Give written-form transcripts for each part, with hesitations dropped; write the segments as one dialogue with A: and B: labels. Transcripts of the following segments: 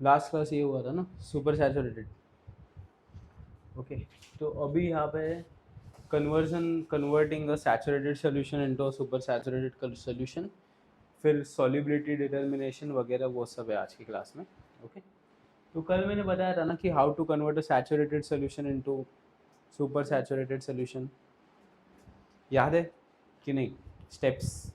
A: Last class ये हुआ था ना, सुपर सैचुरेटेड। ओके, तो अभी यहाँ पे converting a saturated solution into a super saturated solution, फिर सॉल्युबिलिटी डिटर्मिनेशन वगैरह वो सब है आज की क्लास में। ओके, तो कल मैंने बताया था ना कि how to convert a saturated solution into super saturated solution, याद है कि नहीं? स्टेप्स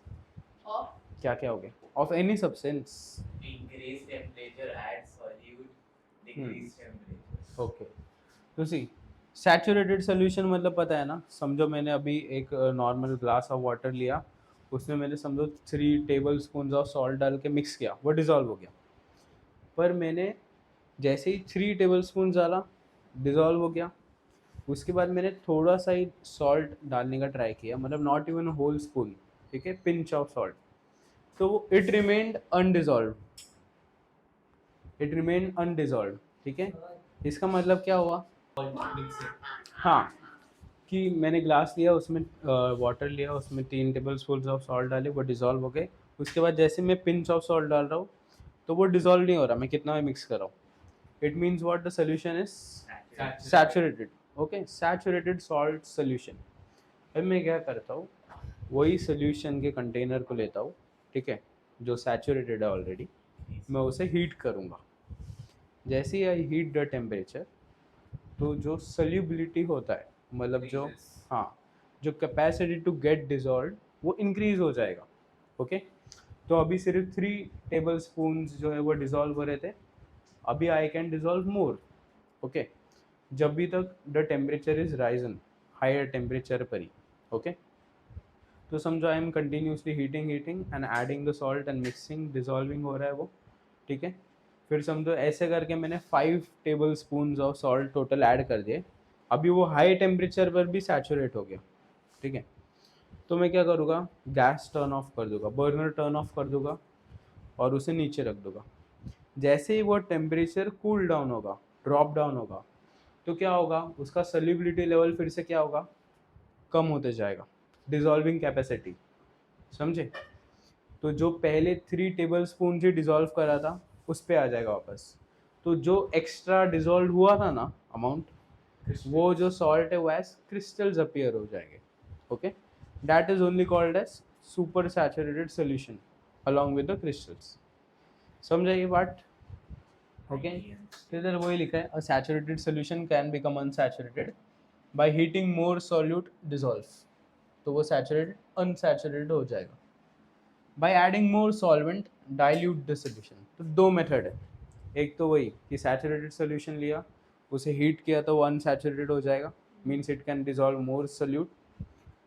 A: क्या क्या हो गए of any substance?
B: increase temperature, add solute, decrease temperature.
A: Okay, तो सी सैचुरेटेड सोल्यूशन मतलब पता है ना, समझो मैंने अभी एक नॉर्मल ग्लास ऑफ वाटर लिया, उसमें मैंने समझो 3 टेबल स्पून ऑफ सॉल्ट डाल के मिक्स किया, वो डिज़ोल्व हो गया। पर मैंने जैसे ही 3 टेबल स्पून डाला, डिज़ोल्व हो गया। उसके बाद मैंने थोड़ा सा ही सॉल्ट डालने का ट्राई किया, मतलब नॉट इवन होल स्पून, ठीक है, पिंच ऑफ सॉल्ट, तो it remained undissolved, it remain undissolved. ठीक है, इसका मतलब क्या हुआ? हाँ, कि मैंने ग्लास लिया, उसमें वाटर लिया, उसमें 3 टेबल स्पून ऑफ सॉल्ट डाले, वो डिज़ोल्व हो गए। उसके बाद जैसे मैं पिंच ऑफ सॉल्ट डाल रहा हूँ तो वो डिज़ोल्व नहीं हो रहा, मैं कितना भी मिक्स कर रहा हूँ। It means what, the solution is saturated. Okay, saturated salt solution. अब मैं क्या करता हूँ, वही सोल्यूशन के कंटेनर को लेता हूँ, ठीक है, जो सैचुरेटेड है ऑलरेडी, मैं उसे हीट करूँगा। जैसे ही आई हीट द टेम्परेचर, तो जो सल्यूबिलिटी होता है, मतलब जो, हाँ, जो कैपेसिटी टू गेट डिजॉल्व, वो इंक्रीज हो जाएगा। ओके, तो अभी सिर्फ 3 टेबल स्पून जो है वो डिजॉल्व हो रहे थे, अभी I can dissolve more. Okay, जब भी तक the temperature is risen, higher temperature पर ही। ओके, तो समझो I am continuously heating heating and adding the salt and mixing, dissolving हो रहा है वो, ठीक है। फिर समझो ऐसे करके मैंने 5 table spoon of salt total add कर दिए, अभी वो हाई टेम्परेचर पर भी सैचुरेट हो गया, ठीक है। तो मैं क्या करूँगा, गैस टर्न ऑफ कर दूंगा, बर्नर टर्न ऑफ कर दूंगा और उसे नीचे रख दूंगा। जैसे ही वो टेम्परेचर कूल डाउन होगा, ड्रॉप डाउन होगा, तो क्या होगा, उसका सल्यूबिलिटी लेवल फिर से क्या होगा, कम होते जाएगा, डिजॉल्विंग कैपेसिटी, समझे? तो जो पहले 3 टेबल स्पून ही डिजॉल्व करा था, उस पर आ जाएगा वापस। तो जो एक्स्ट्रा डिजॉल्व हुआ था ना अमाउंट, वो जो सॉल्ट है वो एज क्रिस्टल्स अपीयर हो जाएंगे। Okay, that is only called as super saturated solution along with the crystals. समझा ये बात? ओके, तो इधर वही लिखा है, a saturated solution can become unsaturated by heating more solute dissolve, तो वो सैचुरेटेड अनसैचुरेटेड हो जाएगा। By adding more solvent dilute the solution. तो 2 मेथड है, एक तो वही कि सैचुरेटेड सोल्यूशन लिया, उसे हीट किया तो वो अनसैचुरेटेड हो जाएगा, means it can dissolve more solute.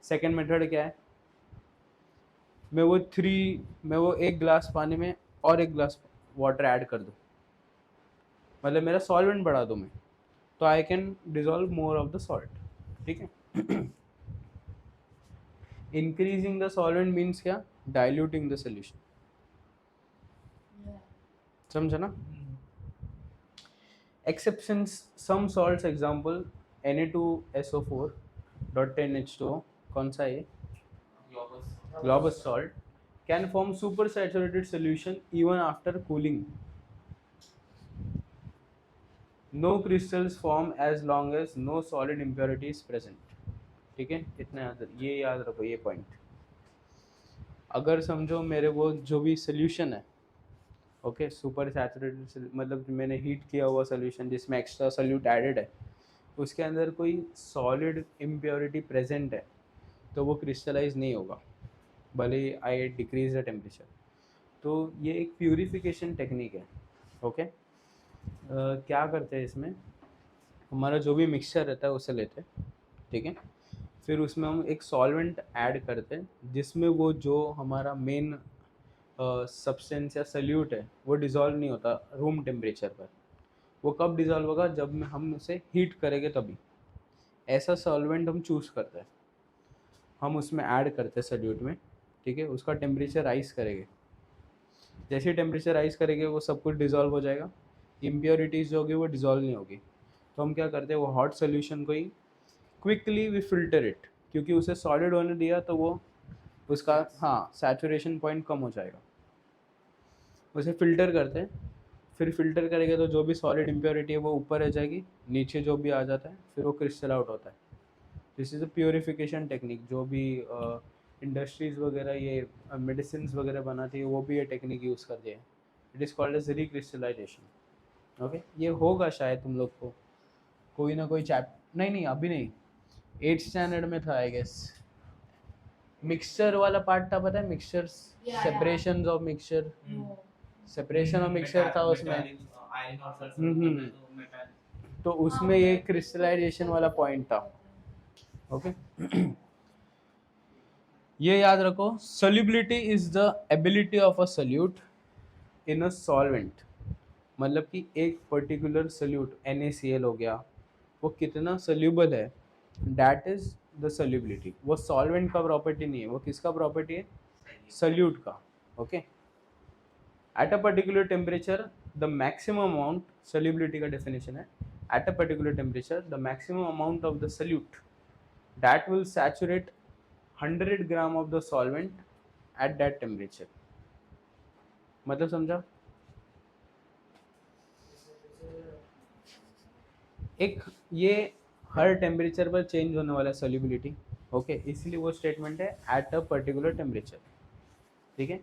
A: Second method क्या है, मैं वो 1 ग्लास पानी में और 1 ग्लास वाटर ऐड कर दूँ, मतलब मेरा सॉल्वेंट बढ़ा दूँ मैं, तो आई can dissolve more of the salt, ठीक है। इंक्रीजिंग द सॉल्वेंट मीन्स क्या, डाइल्यूटिंग द सोल्यूशन, समझा ना? Exceptions, some salts example Na2SO4.10H2O, कौन सा है? Globus salt can form supersaturated solution even after cooling. No crystals form as long as no solid impurity is present. ठीक है, इतना ये याद रखो ये पॉइंट। अगर समझो मेरे वो जो भी सोल्यूशन है, ओके, सुपर सैचुरेटेड मतलब मैंने हीट किया हुआ सोल्यूशन जिसमें एक्स्ट्रा सोल्यूट एडेड है, उसके अंदर कोई सॉलिड इम्प्योरिटी प्रेजेंट है, तो वो क्रिस्टलाइज नहीं होगा, भले आई डिक्रीज द टेम्परेचर। तो ये एक प्यूरिफिकेशन टेक्निक है। ओके, क्या करते हैं इसमें, हमारा जो भी मिक्सचर रहता है उसे लेते हैं, ठीक है, फिर उसमें हम एक सॉल्वेंट ऐड करते हैं जिसमें वो जो हमारा मेन सब्सटेंस या सल्यूट है वो डिज़ोल्व नहीं होता रूम टेम्परेचर पर। वो कब डिज़ोल्व होगा, जब हम उसे हीट करेंगे तभी। ऐसा सॉल्वेंट हम चूज़ करते हैं, हम उसमें ऐड करते हैं सल्यूट में, ठीक है, उसका टेम्परेचर राइज करेंगे। जैसे ही टेम्परेचर राइज करेंगे वो सब कुछ डिज़ोल्व हो जाएगा, इम्प्योरिटीज़ जो होगी वो डिज़ोल्व नहीं होगी। तो हम क्या करते हैं, वो हॉट सोल्यूशन को ही क्विकली वी फिल्टर इट, क्योंकि उसे सॉलिड होने दिया तो वो उसका, हाँ, सैचुरेशन पॉइंट कम हो जाएगा। उसे फिल्टर करते हैं, फिर फिल्टर करेंगे तो जो भी सॉलिड इम्प्योरिटी है वो ऊपर रह जाएगी, नीचे जो भी आ जाता है फिर वो क्रिस्टल आउट होता है। This is a purification technique. जो भी इंडस्ट्रीज़ वगैरह ये मेडिसिन वगैरह बनाती है वो भी ये टेक्निक यूज़ करती है। It is called as recrystallization. Okay, ये होगा शायद तुम लोग को कोई ना कोई नहीं नहीं अभी नहीं, 8th स्टैंडर्ड में था आई गेस। मिक्सचर वाला पार्ट था, पता है mixture, separation of mixture, separation of mixture था उसमें। तो उसमें ये क्रिस्टलाइजेशन वाला पॉइंट था। ओके ये याद रखो, solubility is the ability of a solute in a solvent. मतलब कि एक पर्टिकुलर सोल्यूट NaCl हो गया, वो कितना सोल्यूबल है, दैट इज द सोल्यूबिलिटी। वो सॉल्वेंट का प्रॉपर्टी नहीं है, वो किसका प्रॉपर्टी है, सोल्यूट का। Okay, at a particular temperature the maximum amount, solubility का डेफिनेशन है, at a particular temperature the maximum amount of the solute that will saturate 100 gram of the solvent at that temperature. मतलब समझा? एक ये हर temperature पर change होने वाला है सोल्यूबिलिटी। ओके, इसलिए वो स्टेटमेंट है एट अ पर्टिकुलर टेम्परेचर। ठीक है,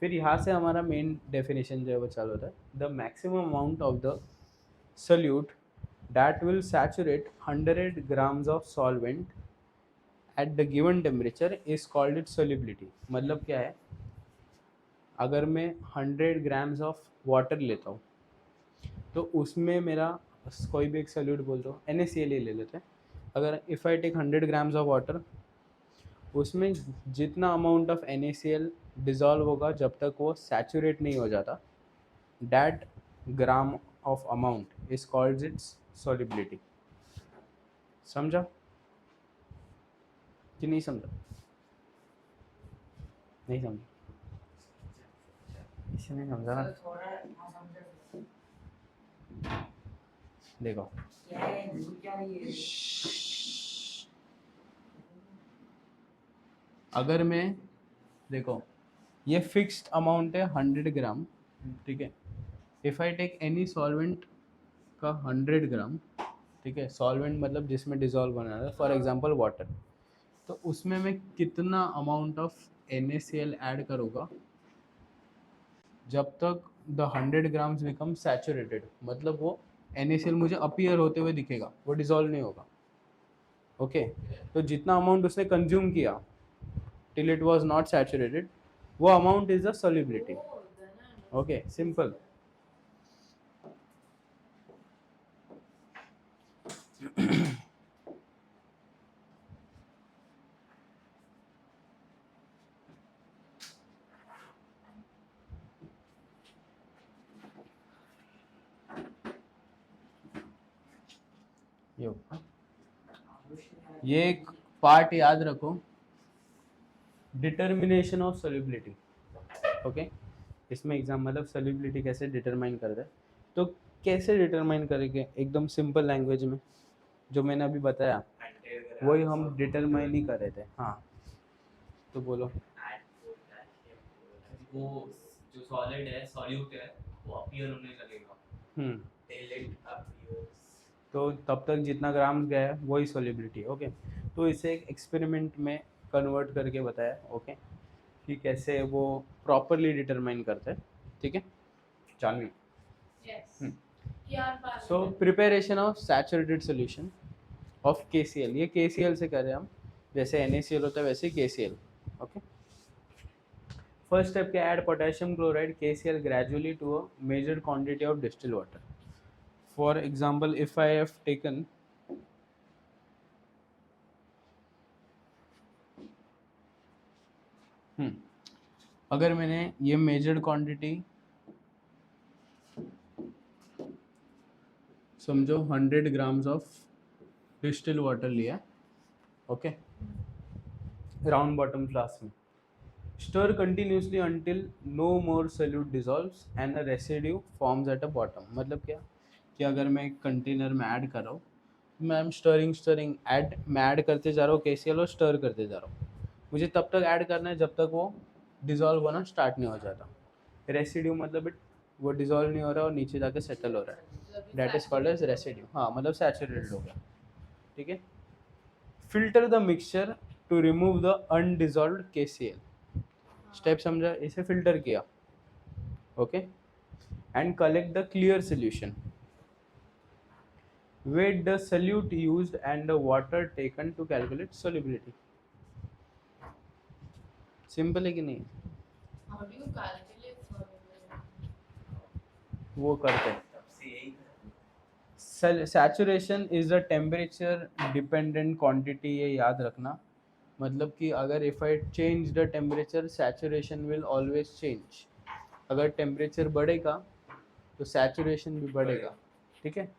A: फिर यहाँ से हमारा मेन डेफिनेशन जो है वो चालू होता है, the maximum amount of the solute that will saturate 100 grams of solvent at the given temperature is called it solubility. मतलब क्या है, अगर मैं 100 ग्राम्स ऑफ वाटर लेता हूँ तो उसमें मेरा कोई भी एक सोल्यूट बोल दो, NaCl ले लेते हैं। अगर if I take 100 grams of water, उसमें जितना अमाउंट ऑफ NaCl डिज़ोल्व होगा जब तक वो सैचुरेट नहीं हो जाता, that gram of amount is called its solubility. समझा कि नहीं समझा? नहीं समझा, इसे नहीं समझा ना। देखो अगर मैं, देखो ये फिक्स्ड अमाउंट है 100 ग्राम, ठीक है। If I take any solvent का 100 ग्राम, ठीक है, सॉल्वेंट मतलब जिसमें डिज़ोल्व बना है, फॉर एग्जांपल वाटर, तो उसमें मैं कितना अमाउंट ऑफ NaCl ऐड करूँगा जब तक द 100 ग्राम्स बिकम सैचुरेटेड। मतलब वो NaCl मुझे अपीयर होते हुए दिखेगा, वो डिज़ोल्व नहीं होगा। ओके, तो जितना अमाउंट उसने कंज्यूम किया till it was not saturated, वो amount is the solubility. Okay, simple. ये एक पार्ट याद रखो, डिटर्मिनेशन ऑफ सोल्यूबिलिटी। ओके, इसमें एग्जाम मतलब सोल्यूबिलिटी कैसे डिटरमाइन करते हैं, तो कैसे डिटरमाइन करेंगे, एकदम सिंपल लैंग्वेज में जो मैंने अभी बताया वही हम डिटरमाइन ही कर रहे थे। हाँ तो बोलो।
B: वो जो सॉलिड है, सॉल्यूट है, वो अपीयर होने लगेगा till it appears।
A: तो तब तक जितना ग्राम्स गया है वही सोल्यूबिलिटी। ओके, तो इसे एक एक्सपेरिमेंट में कन्वर्ट करके बताया। ओके, कि कैसे वो प्रॉपरली डिटरमाइन करते हैं। ठीक है Janvi? So preparation of saturated solution of KCl, ये KCl से कर रहे हैं हम, जैसे NaCl होता है वैसे ही KCl। ओके, फर्स्ट स्टेप क्या, add potassium chloride KCl gradually to a measured quantity of distilled water. For example if I have taken अगर मैंने ये मेजर्ड क्वांटिटी समझो 100 ग्राम्स ऑफ डिस्टिल वाटर लिया, ओके, राउंड बॉटम फ्लास्क में, stir continuously until no more solute dissolves and a residue forms at a bottom. मतलब क्या कि अगर मैं एक कंटेनर में ऐड कर रहा हूँ, मैं स्टरिंग ऐड मैं ऐड करते जा रहा हूँ KCl और स्टर करते जा रहा हूँ, मुझे तब तक ऐड करना है जब तक वो डिसॉल्व होना स्टार्ट नहीं हो जाता। रेसिड्यू मतलब इट वो डिजोल्व नहीं हो रहा और नीचे जाके सेटल हो रहा है, that is called as residue. हाँ मतलब सैचुरेटेड हो गया, ठीक है। Filter the mixture to remove the undissolved KCl, step समझा, इसे फिल्टर किया, okay, and collect the clear solution. Weight the solute used and the water taken to calculate solubility. Simple है कि नहीं?
C: How do you calculate solubility?
A: वो करते हैं।
B: तब से यही
A: saturation is a temperature dependent quantity, ये याद रखना। मतलब कि अगर if I change the temperature saturation will always change. अगर टेम्परेचर बढ़ेगा तो सैचुरेशन भी बढ़ेगा, ठीक है।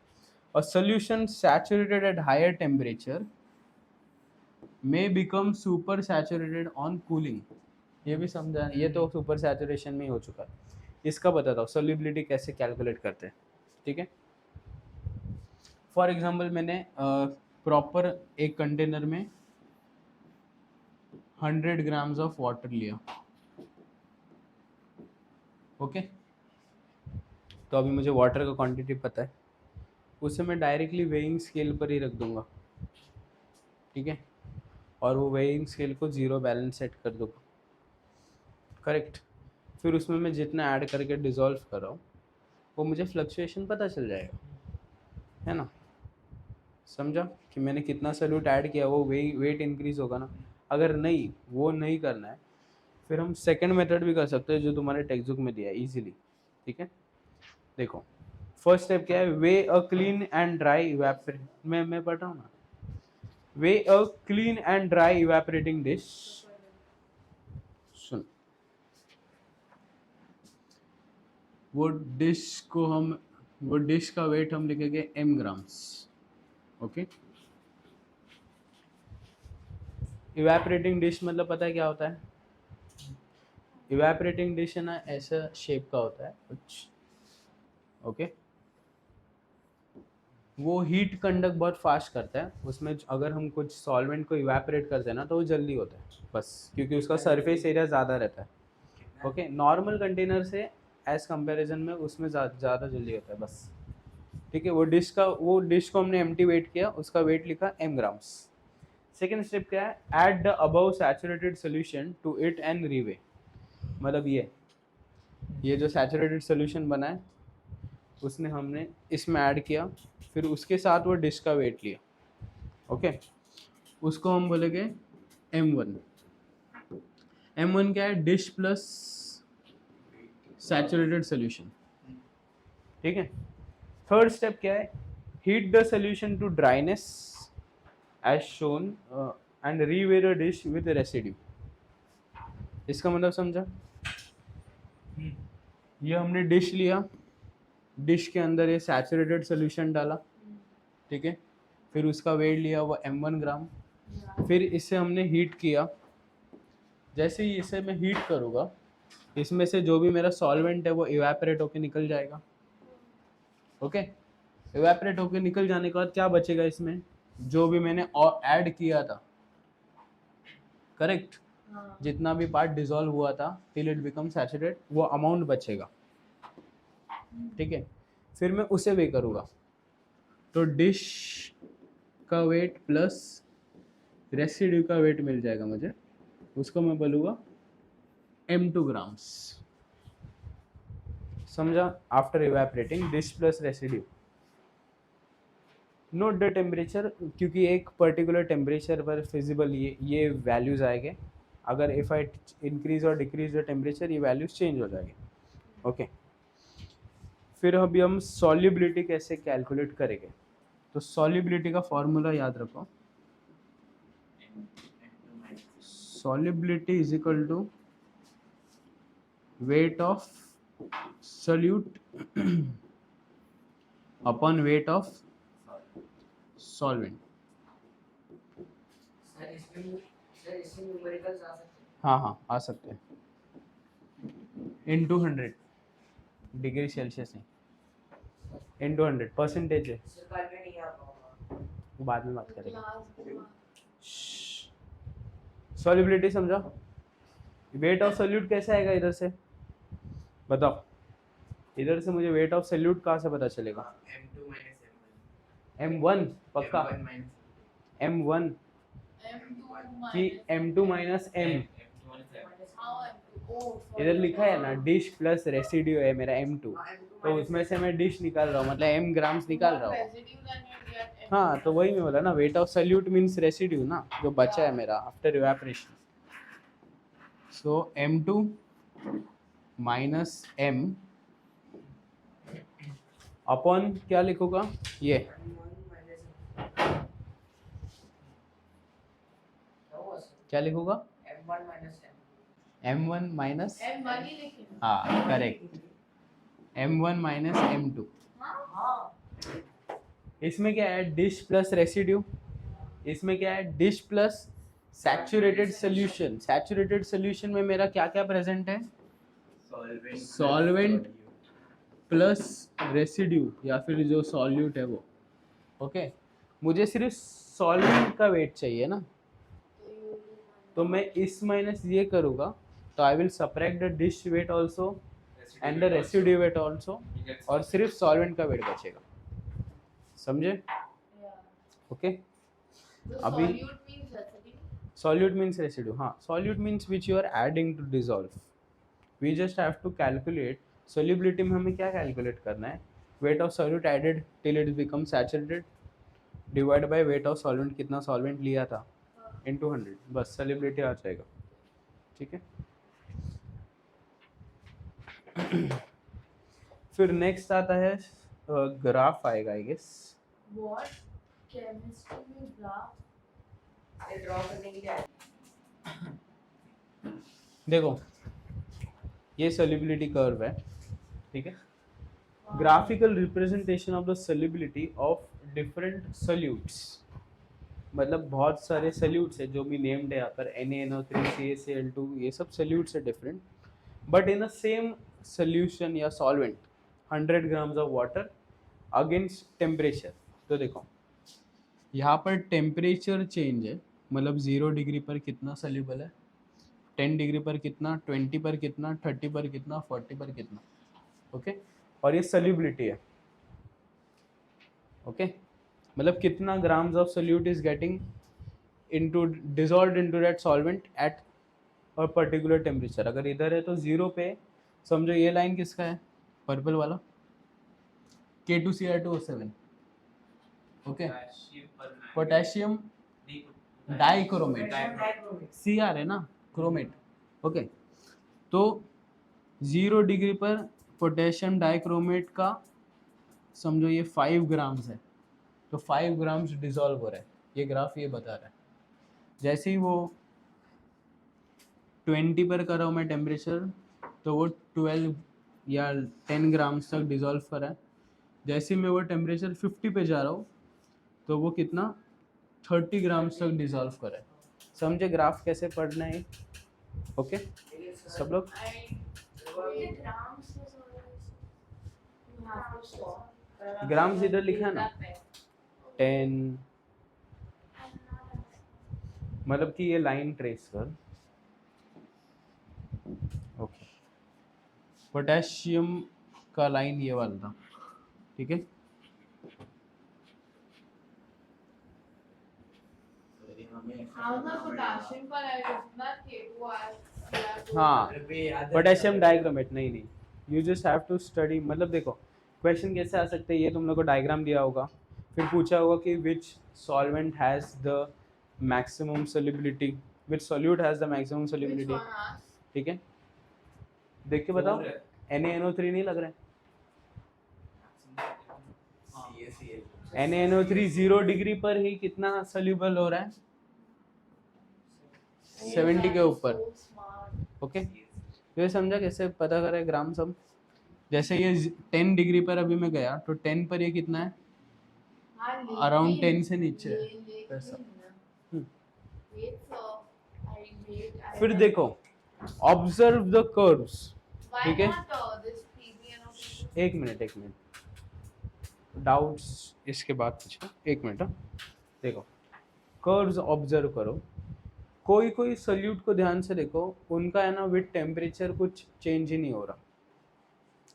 A: A solution saturated at higher temperature may become super saturated on cooling. ये भी समझा, ये तो सुपर सैचुरेशन में ही हो चुका है। इसका बताता हूँ सोल्युबिलिटी कैसे कैलकुलेट करते हैं, ठीक है। फॉर एग्जाम्पल मैंने प्रॉपर एक कंटेनर में 100 ग्राम्स ऑफ वाटर लिया, ओके। तो अभी मुझे वाटर का क्वांटिटी पता है, उसे मैं डायरेक्टली वेइंग स्केल पर ही रख दूंगा, ठीक है। और वो वेइंग स्केल को 0 बैलेंस सेट कर दूंगा, करेक्ट। फिर उसमें मैं जितना ऐड करके डिज़ोल्व कर रहा हूँ वो मुझे फ्लक्चुएशन पता चल जाएगा, है ना। समझा कि मैंने कितना सॉल्यूट ऐड किया, वो वेट इंक्रीज होगा ना। अगर नहीं, वो नहीं करना है, फिर हम सेकंड मेथड भी कर सकते हैं जो तुम्हारे टेक्स्ट बुक में दिया है इजीली, ठीक है। देखो फर्स्ट स्टेप क्या है, weigh a clean and dry evaporate, मैं पढ़ रहा हूँ ना। Weigh a clean and dry evaporating dish, सुन, वो डिश का वेट हम लिखेंगे m grams, okay. Evaporating dish मतलब पता है क्या होता है? इवेपोरेटिंग डिश है ना, ऐसा शेप का होता है कुछ, ओके। वो हीट कंडक्ट बहुत फास्ट करता है, उसमें अगर हम कुछ सॉल्वेंट को इवेपोरेट करते हैं ना तो वो जल्दी होता है बस, क्योंकि उसका सरफेस एरिया ज़्यादा रहता है, ओके। नॉर्मल कंटेनर से एज कंपैरिजन में उसमें ज़्यादा जल्दी होता है बस, ठीक है। वो डिश को हमने एम्प्टी वेट किया, उसका वेट लिखा m ग्राम्स। सेकेंड स्टेप क्या है, add the above saturated solution to it and reweigh. मतलब ये जो सैचुरेटेड सोल्यूशन बना है उसने हमने इसमें ऐड किया, फिर उसके साथ वो डिश का वेट लिया, ओके। उसको हम बोलेंगे m1। m1 क्या है, डिश प्लस सैचुरेटेड सोल्यूशन, ठीक है। थर्ड स्टेप क्या है, heat the solution to dryness as shown and reweigh the dish with residue. इसका मतलब समझा? ये हमने डिश लिया, डिश के अंदर ये सैचुरेटेड सोल्यूशन डाला, ठीक है। फिर उसका वेट लिया वो m1 ग्राम, फिर इसे हमने हीट किया। जैसे ही इसे मैं हीट करूँगा, इसमें से जो भी मेरा सॉल्वेंट है वो इवेपोरेट होके निकल जाएगा, ओके। इवेपोरेट होके निकल जाने के बाद क्या बचेगा इसमें, जो भी मैंने और ऐड किया था, करेक्ट, जितना भी पार्ट डिसॉल्व हुआ था टिल इट बिकम सैचुरेट, वो अमाउंट बचेगा, ठीक है। फिर मैं उसे वे करूँगा, तो डिश का वेट प्लस रेसिड्यू का वेट मिल जाएगा मुझे, उसको मैं बोलूँगा m2 ग्राम्स। समझा? After evaporating dish plus residue, note the temperature, क्योंकि एक पर्टिकुलर टेम्परेचर पर फिजिबल ये वैल्यूज़ आएंगे। अगर इफ आई इंक्रीज और डिक्रीज द टेम्परेचर ये वैल्यूज चेंज हो जाएंगे, ओके। फिर अभी हम सॉल्युबिलिटी कैसे कैलकुलेट करेंगे, तो सॉल्युबिलिटी का फॉर्मूला याद रखो, solubility is equal to weight of solute upon weight of solvent.
C: Sir इसमें न्यूमेरिकल्स आ सकते हैं?
A: हाँ आ सकते हैं, इन 200 डिग्री सेल्सियस नहीं, इन 200 परसेंटेज है,
C: सर कल में नहीं आ पाऊंगा।
A: वो बाद में बात करेंगे। सॉल्युबिलिटी समझा? वेट ऑफ सोल्यूट कैसे आएगा इधर से बताओ? इधर से मुझे वेट ऑफ सल्यूट कहाँ से पता चलेगा?
B: M2 minus
A: M1 पक्का?
B: M1 minus
A: M1
C: M2
A: कि M2 minus M?
B: M2 minus M.
C: हाँ M2 ओ
A: इधर लिखा है ना डिश प्लस रेसिड्यू है मेरा M2, तो उसमें से मैं डिश निकाल रहा हूँ, मतलब M ग्राम्स निकाल रहा हूँ। हाँ तो वही मैं बोला ना, weight of solute means residue ना, जो बचा है मेरा आफ्टर इवेपोरेशन। सो M2 माइनस M अपॉन क्या लिखूंगा ये क्या लिखूंगा? M1 माइनस
C: M1 ही लिखे
A: हाँ करेक्ट, M1 माइनस M2। इसमें क्या है? Dish plus residue. इसमें क्या है? Dish plus saturated solution. Saturated solution में मेरा क्या क्या प्रेजेंट है? सॉल्वेंट प्लस रेसिड्यू या फिर जो सॉल्यूट है वो। ओके मुझे सिर्फ सॉल्वेंट का वेट चाहिए ना, तो मैं इस माइनस ये करूँगा, तो I will subtract the dish weight also and the residue weight also, और सिर्फ सॉल्वेंट का वेट बचेगा। समझे? ओके अभी solute means residue, हाँ solute means which you are adding to dissolve। we just have to calculate solubility में हमें क्या calculate करना है? weight of solute added till it becomes saturated divide by weight of solvent, कितना solvent लिया था into 100, बस solubility आ जाएगा। ठीक है फिर नेक्स्ट आता है ग्राफ आएगा आई गेस।
C: What chemistry में graph
D: ड्रॉ करने के लिए
A: देखो ये solubility कर्व है, ठीक है, graphical representation of the solubility of different solutes, मतलब बहुत सारे solutes है जो भी नेम्ड है यहाँ पर NaNO3 CaCl2, ये सब solutes है different, but in a same solution या solvent 100 grams of water against temperature. तो देखो यहाँ पर टेम्परेचर चेंज है, मतलब 0 डिग्री पर कितना सोल्यूबल है, 10 डिग्री पर कितना, 20 पर कितना, 30 पर कितना, 40 पर कितना। ओके और ये सोल्यूबिलिटी है। ओके मतलब कितना grams of solute is getting into dissolved into that solvent at a particular temperature. अगर इधर है तो 0 पे, समझो ये लाइन किसका है? पर्पल वाला K2Cr2O7। Okay potassium dichromate, Cr है ना क्रोमेट। ओके तो 0 डिग्री पर पोटेशियम डाइक्रोमेट का समझो ये 5 ग्राम्स है, तो 5 ग्राम्स डिसॉल्व हो रहा है, ये ग्राफ ये बता रहा है। जैसे ही वो 20 पर कर रहा हूँ मैं टेम्परेचर, तो वो 12 या 10 ग्राम्स तक डिसॉल्व कर रहा है। जैसे ही मैं वो टेम्परेचर 50 पे जा रहा हूँ, तो वो कितना 30 ग्राम्स तक डिसॉल्व कर रहा है। समझे ग्राफ कैसे पढ़ना है? ओके सब लोग ग्राम्स इधर लिखा है ना 10, मतलब कि ये लाइन ट्रेस कर। ओके पोटेशियम का लाइन ये वाला था, ठीक है। हाँ पोटेशियम डाइक्रोमेट नहीं, you just have to study. मतलब देखो क्वेश्चन कैसे आ सकते हैं, ये तुम लोग को डायग्राम दिया होगा, फिर पूछा होगा कि which solvent has the maximum solubility, which solute has the maximum solubility, ठीक है। देख के बताओ NaNO3 नहीं लग रहा है? NaNO3 0 डिग्री पर ही कितना सोल्यूबल हो रहा है? 70 के ऊपर। ओके ये समझा कैसे पता करें ग्राम सम? जैसे ये 10 डिग्री पर अभी मैं गया, तो 10 पर ये कितना है? अराउंड 10 से नीचे है ऐसा। फिर देखो ऑब्जर्व द कर्व्स, ठीक है। एक मिनट डाउट्स इसके बाद पूछो, एक मिनट। देखो कर्व्स ऑब्जर्व करो, कोई सोल्यूट को ध्यान से देखो, उनका है ना विद टेम्परेचर कुछ चेंज ही नहीं हो रहा।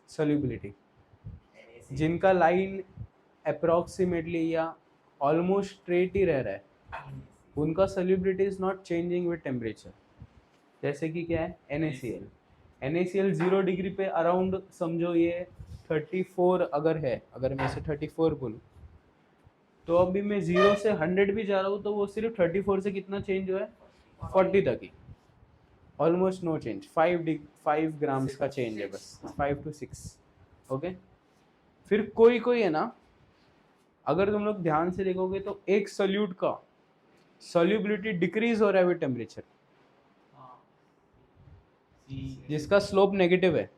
A: Solubility,
B: NaCl.
A: जिनका लाइन अप्रॉक्सीमेटली या ऑलमोस्ट स्ट्रेट ही रह रहा है, उनका solubility is not changing with temperature. जैसे कि क्या है NaCl, NaCl 0 डिग्री पे अराउंड समझो ये 34 अगर है, अगर मैं इसे 34 बोलूँ, तो अभी मैं 0 से 100 भी जा रहा हूँ तो वो सिर्फ 34 से कितना चेंज हुआ है, 40 तक ही, ऑलमोस्ट नो चेंज, 5 ग्राम्स का चेंज है बस, 5 to 6। ओके, फिर कोई कोई है ना, अगर तुम लोग ध्यान से देखोगे तो एक सॉल्यूट का सॉल्युबिलिटी डिक्रीज हो रहा है विद टेम्परेचर,
B: हाँ।
A: जिसका स्लोप नेगेटिव है,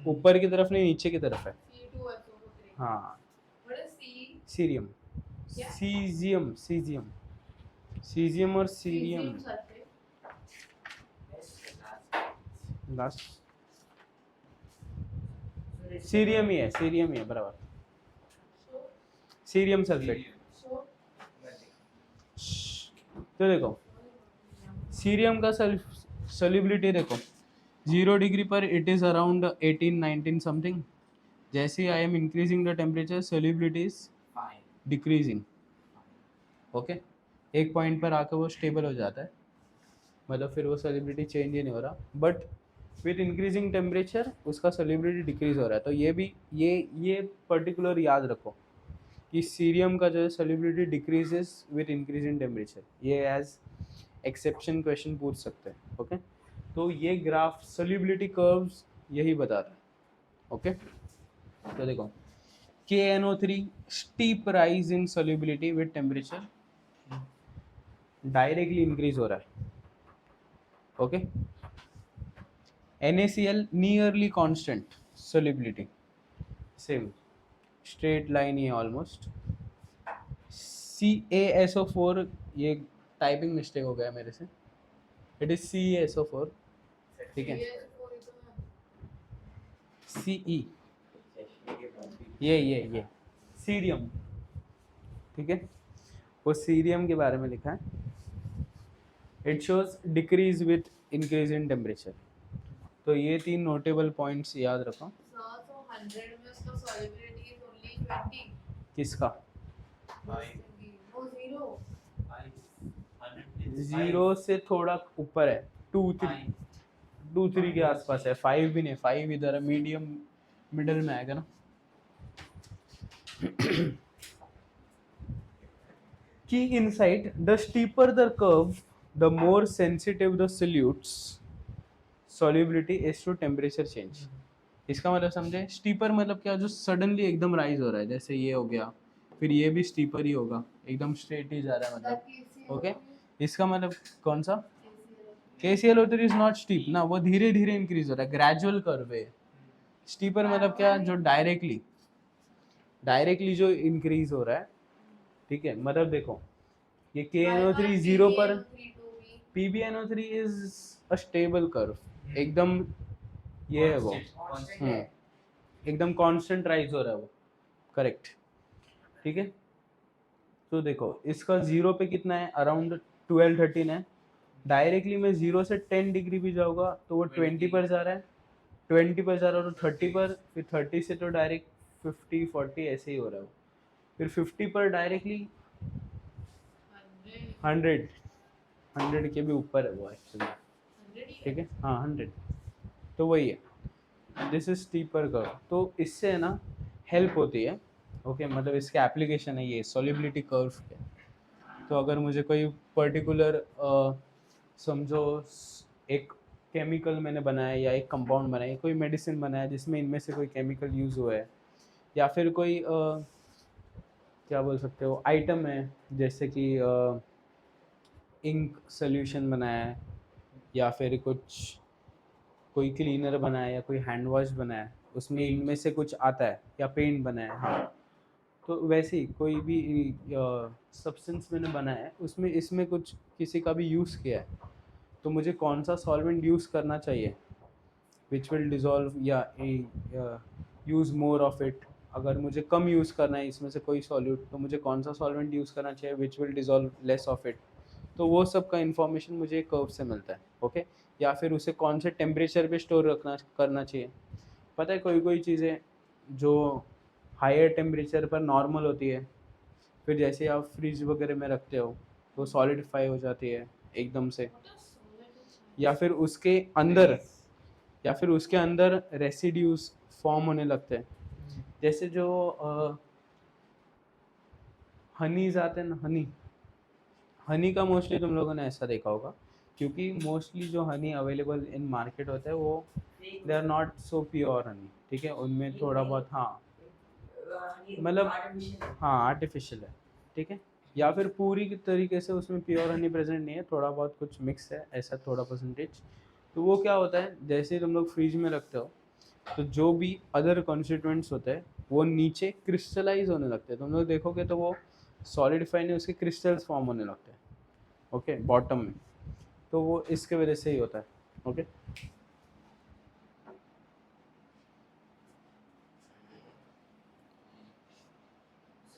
A: ऊपर की तरफ नहीं नीचे की तरफ है।
C: C2SO3.
A: हाँ,
C: What is C?
A: सीरियम,
C: क्या?
A: सीजियम, सीजियम, सीजियम और cerium
C: Cesium sulfate.
A: Last, cerium ही है बराबर,
C: So,
A: सीरियम सल्फेट।
C: so,
A: तो देखो सीरियम का सॉल्युबिलिटी देखो 0 डिग्री पर इट इज अराउंड 18-19 समथिंग, जैसे I am increasing the temperature solubility is decreasing. Okay, एक पॉइंट पर आकर वो स्टेबल हो जाता है, मतलब फिर वो सॉल्युबिलिटी चेंज ही नहीं हो रहा, बट विथ इंक्रीजिंग टेम्परेचर उसका सॉल्युबिलिटी डिक्रीज हो रहा है। तो ये भी ये पर्टिकुलर याद रखो कि सीरियम का जो है solubility decreases with increasing temperature, ये एज एक्सेप्शन क्वेश्चन पूछ सकते हैं। ओके, तो ये ग्राफ सॉल्युबिलिटी कर्व्स यही बता रहा है। ओके, तो देखो KNO3 steep rise in solubility with temperature directly increase हो रहा है। Okay, NaCl nearly constant solubility, same straight line ही है ऑलमोस्ट। CaSO4, ये टाइपिंग मिस्टेक हो गया मेरे से, इट इज CaSO4, ठीक है,
C: CaSO4 is a
A: CE, ये सीरियम, ठीक है, वो सीरियम के बारे में लिखा है। It shows decrease with increase in temperature. तो ये 3 नोटेबल पॉइंट्स याद रखो।
C: so 100 में उसका solubility is only 20.
A: किसका?
C: वो zero.
A: 0 से थोड़ा ऊपर है, 2-3 के आसपास है, 5 भी नहीं, 5 इधर है, मीडियम मिडिल में आएगा ना। Key insight: the steeper the curve, the more sensitive the solutes solubility is to temperature change. इसका मतलब समझे, स्टीपर मतलब क्या, जो सडनली एकदम राइज हो रहा है, जैसे ये हो गया, फिर ये भी स्टीपर ही होगा, एकदम स्ट्रेट ही जा रहा है मतलब। ओके, इसका मतलब कौन सा? KClO3 इज नॉट स्टीप ना, वो धीरे धीरे इंक्रीज हो रहा है, ग्रेजुअल कर्व है। स्टीपर मतलब क्या, जो डायरेक्टली जो इंक्रीज हो रहा है, ठीक है। मतलब देखो ये KNO3 0 पर, PbNO3 is a stable curve, एकदम ये है वो, एकदम कांस्टेंट राइज हो रहा है वो, करेक्ट, ठीक है। तो देखो इसका 0 पे कितना है, अराउंड 12-13 है। डायरेक्टली मैं 0 से 10 डिग्री भी जाऊंगा तो वो 20 पर जा रहा है, 20 पर जा रहा है तो 30 पर, फिर 30 से तो डायरेक्ट 50-40 ऐसे ही हो रहा है, फिर 50 पर डायरेक्टली 100 के भी ऊपर है वो एक्चुअली, ठीक है, हाँ 100, तो वही है, दिस इज स्टीपर कर्व। तो इससे है ना हेल्प होती है। ओके, मतलब इसके एप्लीकेशन है ये सॉल्युबिलिटी कर्व के। तो अगर मुझे कोई पर्टिकुलर समझो एक केमिकल मैंने बनाया या एक कंपाउंड बनाया, कोई मेडिसिन बनाया जिसमें इनमें से कोई केमिकल यूज़ हुआ है, या फिर कोई क्या बोल सकते हो आइटम है, जैसे कि इंक सोल्यूशन बनाया है, या फिर कोई क्लीनर बनाया है, या कोई हैंड वॉश बनाया है, उसमें इनमें से कुछ आता है, या पेंट बनाया है, हाँ। तो वैसे ही कोई भी सब्सटेंस मैंने बनाया है, उसमें इसमें कुछ किसी का भी यूज़ किया है, तो मुझे कौन सा सॉल्वेंट यूज़ करना चाहिए विच विल डिज़ोल्व या यूज़ मोर ऑफ इट। अगर मुझे कम यूज़ करना है इसमें से कोई सॉल्यूट, तो मुझे कौन सा सॉल्वेंट यूज़ करना चाहिए which will dissolve less of it. तो वो सब का इन्फॉर्मेशन मुझे कर्व से मिलता है। ओके, या फिर उसे कौन से टेम्परेचर पे स्टोर करना चाहिए, पता है कोई कोई चीज़ें जो हायर टेम्परेचर पर नॉर्मल होती है, फिर जैसे आप फ्रिज वगैरह में रखते हो तो सॉलिडिफाई हो जाती है एकदम से,
C: What is solid?
A: या फिर उसके अंदर या फिर उसके अंदर रेसिड्यूज फॉर्म होने लगते हैं। जैसे जो हनीज आते हैं ना, हनी का मोस्टली तुम लोगों ने ऐसा देखा होगा, क्योंकि मोस्टली जो हनी अवेलेबल इन मार्केट होता है वो they are not so pure honey, ठीक है, उनमें थोड़ा बहुत हाँ मतलब हाँ आर्टिफिशियल है, ठीक है, या फिर पूरी की तरीके से उसमें प्योर हनी प्रेजेंट नहीं है, थोड़ा बहुत कुछ मिक्स है ऐसा थोड़ा परसेंटेज। तो वो क्या होता है, जैसे ही तुम लोग फ्रिज में रखते हो तो जो भी अदर कॉन्स्टिट्यूएंट्स होते हैं वो नीचे क्रिस्टलाइज होने लगते हैं, तुम लोग देखोगे तो वो सॉलिडिफाई नहीं, उसके क्रिस्टल्स फॉर्म होने लगते हैं, ओके, बॉटम में। तो वो इसके वजह से ही होता है, ओके।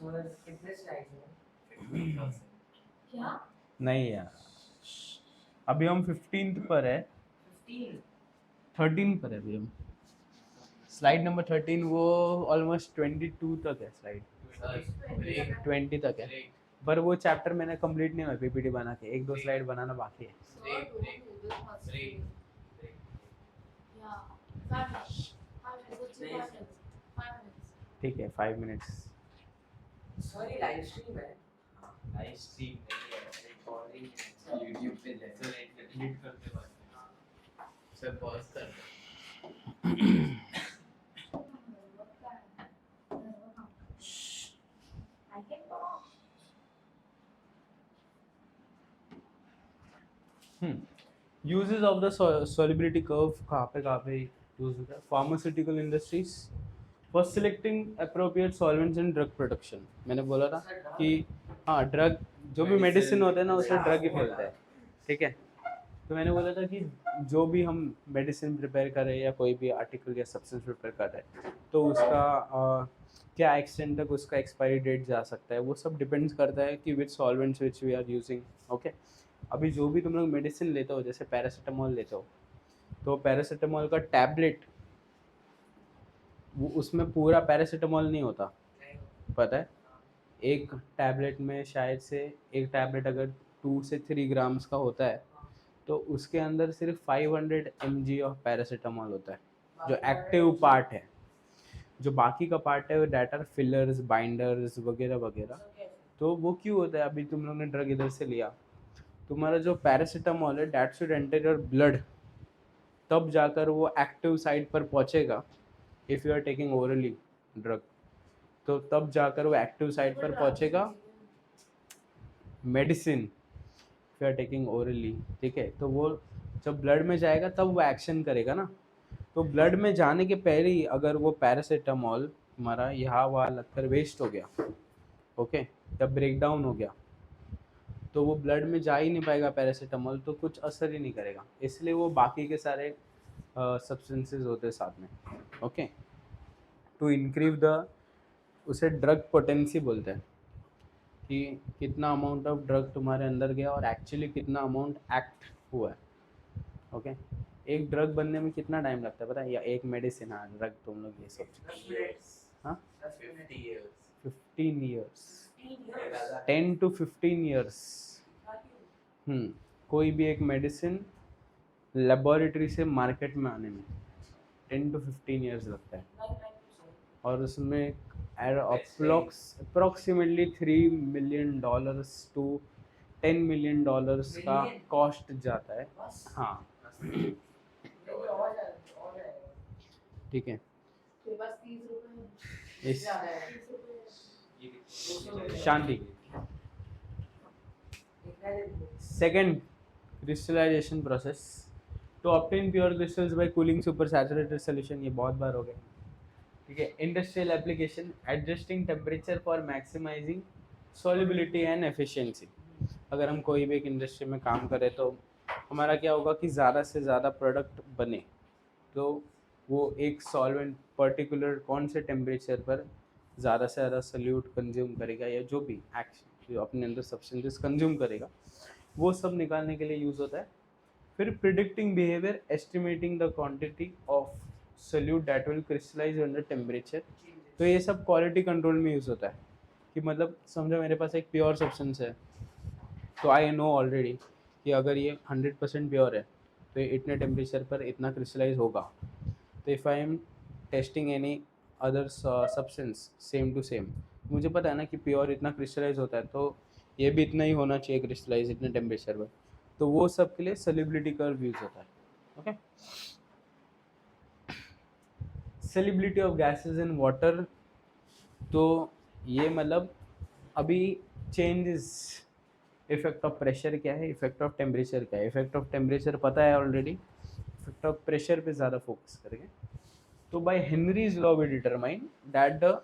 D: कितने स्लाइड्स हैं?
C: क्या?
A: नहीं यार, अभी हम 15th पर है,
D: 15
A: 13 पर है अभी हम, स्लाइड नंबर 13, वो ऑलमोस्ट 22 तक है, स्लाइड 20 तक है, पर वो चैप्टर मैंने कंप्लीट नहीं हुआ पीपीटी बना के, एक दो स्लाइड बनाना बाकी है।
C: Sir, don't do this much. Yeah. 5 minutes. 5 minutes. 5 minutes. 5 minutes.
A: ठीक है 5 मिनट्स।
D: सॉरी लाइव स्ट्रीम है।
B: लाइव स्ट्रीम नहीं है, रिकॉर्डिंग यूट्यूब पे जैसे एडिट करते वक्त सब पॉज कर
C: I can talk.
A: Uses of the solubility curve कहाँ पे यूज होता है, pharmaceutical industries for selecting appropriate solvents in drug production. मैंने बोला था कि हाँ ड्रग जो भी मेडिसिन होते हैं ना उसमें ड्रग ही मिलता है, ठीक है। तो मैंने बोला था कि जो भी हम मेडिसिन प्रिपेयर करें या कोई भी आर्टिकल या सब्सटेंस प्रिपेयर कर रहे हैं तो उसका क्या एक्सटेंट तक उसका एक्सपायरी डेट जा सकता है, वो सब डिपेंड्स करता है कि which solvents which we are using, okay. अभी जो भी तुम लोग मेडिसिन लेते हो, जैसे पैरासीटामोल लेते हो, तो पैरासीटामोल का टैबलेट वो उसमें पूरा पैरासीटामोल नहीं होता, पता है, एक टैबलेट में शायद से एक टैबलेट अगर 2 से 3 ग्राम्स का होता है तो उसके अंदर सिर्फ 500 mg ऑफ पैरासीटामोल होता है, जो एक्टिव पार्ट है। जो बाकी का पार्ट है वो डेट आर फिलर्स, बाइंडर्स वगैरह वगैरह। तो वो क्यों होता है, अभी तुम लोग ने ड्रग इधर से लिया, तुम्हारा जो पैरासीटामोल है that should enter your blood, तब जाकर वो एक्टिव साइट पर पहुंचेगा। If you are taking orally drug तो तब जाकर वो एक्टिव साइट पर पहुंचेगा medicine, if you are taking orally, ठीक है। तो वो जब ब्लड में जाएगा तब वो एक्शन करेगा ना, तो ब्लड में जाने के पहले ही अगर वो पैरासीटामोल हमारा यहाँ वहाँ लगकर वेस्ट हो गया, ओके, या ब्रेक डाउन हो गया, तो वो ब्लड में जा ही नहीं पाएगा पैरासीटामोल, तो कुछ असर ही नहीं करेगा, इसलिए वो बाकी के सारे सब्सटेंसेस होते हैं साथ में, ओके। टू इंक्रीज द, उसे ड्रग पोटेंसी बोलते हैं कि कितना अमाउंट ऑफ ड्रग तुम्हारे अंदर गया और एक्चुअली कितना अमाउंट एक्ट हुआ है, ओके। एक ड्रग बनने में कितना टाइम लगता है पता है, या एक मेडिसिन, हाँ ड्रग तुम लोग ये सब, हाँ
B: 50 years
A: 15 ईयर्स 10 to 15 ईयर्स। कोई भी एक मेडिसिन लेबोरेटरी से मार्केट में आने में 10 to 15 ईयर्स लगता है, और उसमें अप्रोक्सीमेटली $3 million to $10 million का कॉस्ट जाता है, हाँ ठीक है।
C: तेरे पास 30 रुपए
A: इस
C: 30 रुपए
A: शांति। Second, crystallisation process to obtain pure crystals by cooling super saturated solution, ये बहुत बार हो गया, ठीक है। Industrial application, adjusting temperature for maximising solubility and efficiency. अगर हम कोई भी एक इंडस्ट्री में काम करें तो हमारा क्या होगा कि ज़्यादा से ज़्यादा प्रोडक्ट बने, तो वो एक सॉल्वेंट पर्टिकुलर कौन से टेम्परेचर पर ज़्यादा से ज़्यादा सल्यूट कंज्यूम करेगा, या जो भी एक्शन जो अपने अंदर सब्सटेंसेस कंज्यूम करेगा, वो सब निकालने के लिए यूज़ होता है। फिर predicting behaviour, estimating the quantity of solute that will crystallize under temperature. तो ये सब क्वालिटी कंट्रोल में यूज़ होता है कि मतलब समझो मेरे पास एक प्योर सब्सटेंस है, तो आई नो ऑलरेडी कि अगर ये 100% प्योर है तो ये इतने टेम्परेचर पर इतना क्रिस्टलाइज होगा. तो if I am testing any other substance same to same, मुझे पता है ना कि प्योर इतना क्रिस्टलाइज होता है तो ये भी इतना ही होना चाहिए क्रिस्टलाइज इतने टेम्परेचर पर. तो वो सब के लिए सॉल्युबिलिटी कर्व यूज होता है. Okay, solubility of gases in water, तो ये मतलब अभी चेंजेस, इफेक्ट ऑफ प्रेशर क्या है, इफेक्ट ऑफ टेम्परेचर क्या है. इफेक्ट ऑफ टेम्परेचर पता है ऑलरेडी, इफेक्ट ऑफ प्रेशर पे ज़्यादा फोकस करेंगे. तो by Henry's law we determine that the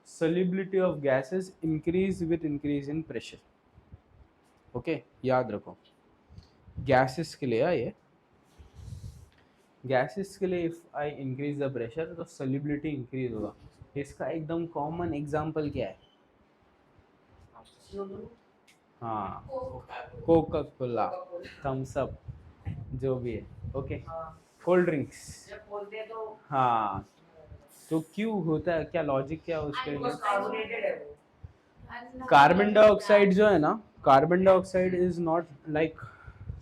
A: solubility of gases increase with increase in pressure. ओके, याद रखो गैसेस के लिए ये गैसेस के लिए if I increase the pressure तो solubility इंक्रीज होगा. इसका एकदम कॉमन एग्जांपल क्या है? हाँ, कोका कोला, थम्स अप, जो भी है. Okay, cold drinks.
D: जब बोलते हैं तो
A: हाँ, तो क्यों होता है, क्या लॉजिक क्या है उसके लिए?
D: कार्बोनेटेड है वो.
A: कार्बन डाइऑक्साइड जो है ना, carbon dioxide is not like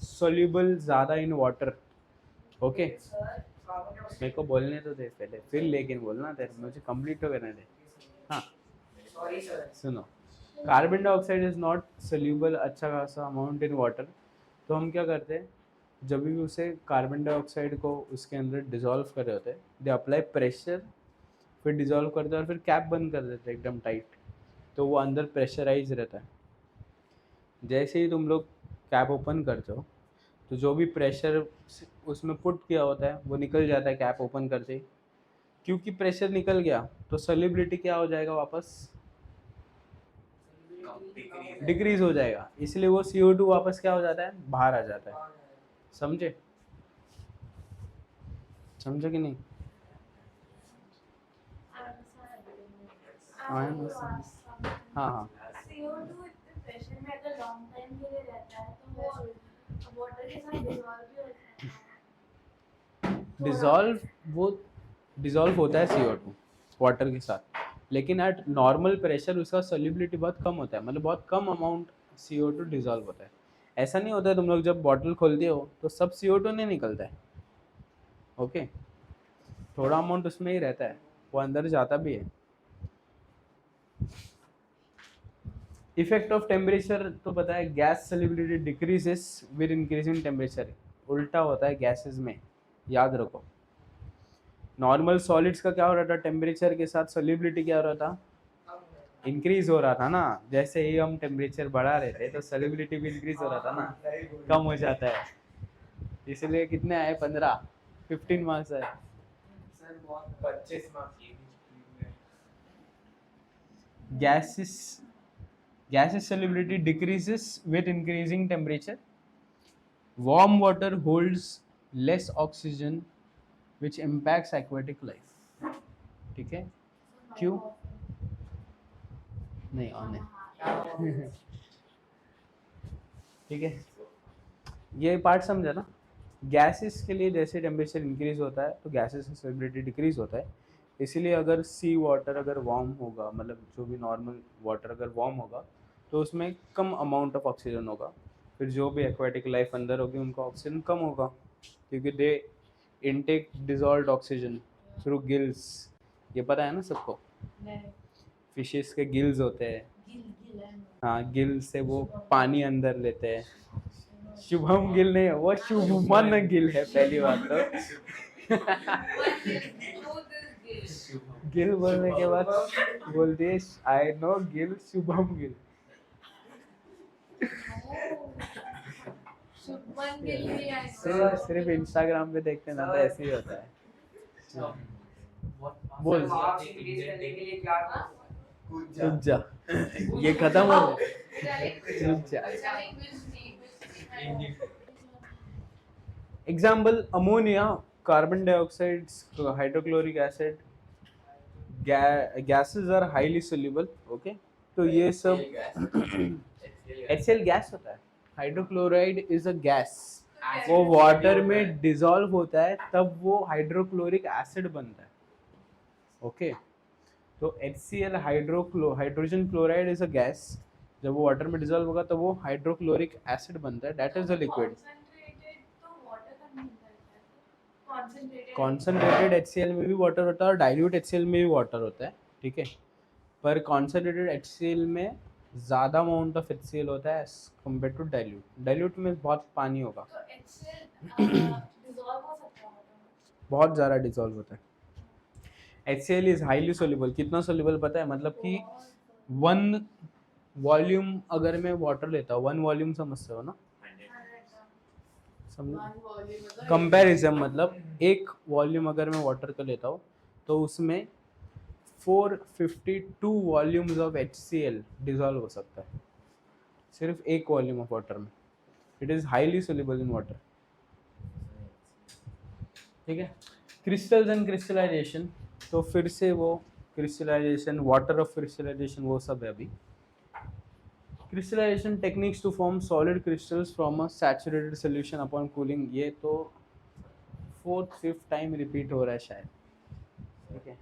A: soluble ज़्यादा in water. Okay,
D: sir carbon dioxide.
A: मेरे को बोलने तो दे पहले, फिर लेकिन बोलना दे, मुझे कंप्लीट तो करने दे. हाँ
D: सॉरी सर.
A: सुनो, carbon dioxide is not soluble अच्छा खासा अमाउंट इन वाटर. तो हम क्या करते हैं, जब भी उसे कार्बन डाइऑक्साइड को उसके अंदर डिजोल्व कर रहे होते हैं, दे अप्लाई प्रेशर, फिर डिजोल्व करते हैं और फिर कैप बंद कर देते हैं एकदम टाइट, तो वो अंदर प्रेशराइज रहता है. जैसे ही तुम लोग कैप ओपन करते हो तो जो भी प्रेशर उसमें पुट किया होता है वो निकल जाता है कैप ओपन करते ही. क्योंकि प्रेशर निकल गया तो सॉल्युबिलिटी क्या हो जाएगा, वापस डिक्रीज हो जाएगा. इसलिए वो CO2 वापस क्या हो जाता है, बाहर आ जाता है. समझे? समझे कि नहीं? हाँ हाँ,
C: CO2 इतने प्रेशर में अगर लॉन्ग टाइम के लिए रहता है तो वो वाटर के साथ डिसॉल्व भी होता है.
A: वो डिजॉल्व होता है CO2 वाटर के साथ, लेकिन एट नॉर्मल प्रेशर उसका सॉल्युबिलिटी बहुत कम होता है, मतलब बहुत कम अमाउंट CO2 डिजॉल्व होता है. ऐसा नहीं होता है तुम लोग जब बॉटल खोलते हो तो सब CO2 नहीं निकलता है. ओके, थोड़ा अमाउंट उसमें ही रहता है, वो अंदर जाता भी है. इफेक्ट ऑफ टेम्परेचर तो पता है, gas solubility decreases with increasing temperature. उल्टा होता है गैसेस में, याद रखो. नॉर्मल सॉलिड्स का क्या हो रहा था, टेम्परेचर के साथ सॉल्युबिलिटी क्या हो रहा था, इंक्रीज हो रहा था ना. जैसे ही हम टेम्परेचर बढ़ा रहे थे तो सॉल्युबिलिटी भी इंक्रीज हो रहा था ना, कम हो जाता है. इसलिए कितने आए, 15 मार्क्स आए.
B: सर बहुत 25 मार्क्स ये भी.
A: gases solubility decreases with increasing temperature. Warm water holds less oxygen which impacts aquatic life. ठीक है, क्यों नहीं ऑन है. ठीक है, ये पार्ट समझा ना. गैसेस के लिए जैसे टेम्परेचर इंक्रीज होता है तो गैसेस की सॉल्युबिलिटी डिक्रीज होता है. इसीलिए अगर सी वाटर अगर वार्म होगा, मतलब जो भी नॉर्मल वाटर अगर वार्म होगा तो उसमें कम अमाउंट ऑफ ऑक्सीजन होगा. फिर जो भी एक्वाटिक लाइफ अंदर होगी उनका ऑक्सीजन कम होगा, क्योंकि they intake dissolved oxygen through gills. ये पता है ना सबको, फिशेस के गिल्स होते हैं. हाँ, गिल से वो पानी अंदर लेते हैं. शुभम गिल नहीं है वो, शुभमन गिल है. पहली बात तो गिल बोलने के बाद बोलती है आई नो गिल, शुभम गिल.
C: शुभमन गिल भी आए.
A: सिर्फ इंस्टाग्राम पे देखते ना तो ऐसे ही होता है. बोल.
D: मार्क्स इंक्रीज करने के लिए क्या करना?
A: रुक जा, ये खत्म हो गया. रुक जा. Example, ammonia, carbon dioxide, hydrochloric acid, gases are highly soluble. Okay, तो ये सब HCl गैस होता है. Hydrochloride is a gas. वो वाटर में डिसॉल्व होता है तब वो हाइड्रोक्लोरिक एसिड बनता है. ओके, तो HCl hydrogen chloride is a gas. जब वो वाटर में डिसॉल्व होगा तो वो हाइड्रोक्लोरिक एसिड बनता है. That is a liquid.
C: Concentrated तो water का नहीं होता है. Concentrated.
A: कॉन्सेंट्रेटेड HCl में भी वाटर होता है और डाइल्यूट HCl में भी वाटर होता है. ठीक है, पर कॉन्सेंट्रेटेड HCl में ज़्यादा अमाउंट ऑफ HCl होता है as compare to dilute. Dilute में बहुत पानी होगा,
C: तो HCl dissolve हो सकता है water में.
A: बहुत ज़्यादा डिसॉल्व होता है. HCl is highly soluble. कितना सोल्यूबल पता है? मतलब कि 1 वॉल्यूम अगर मैं वाटर लेता हूँ, 1 वॉल्यूम समझते हो ना?
B: 100
A: समझ कंपैरिजन, मतलब 1 वॉल्यूम अगर मैं वाटर का लेता हूँ तो उसमें 452 वॉल्यूम्स ऑफ HCl डिसॉल्व हो सकता है सिर्फ 1 वॉल्यूम ऑफ वाटर में. It is highly soluble in water. ठीक है. क्रिस्टल्स एंड क्रिस्टलाइजेशन, तो फिर से वो क्रिस्टलाइजेशन, वाटर ऑफ क्रिस्टलाइजेशन, वो सब है अभी. Crystallization techniques to form solid crystals from a saturated solution upon cooling. ये तो 4th-5th टाइम रिपीट हो रहा है शायद. ठीक है,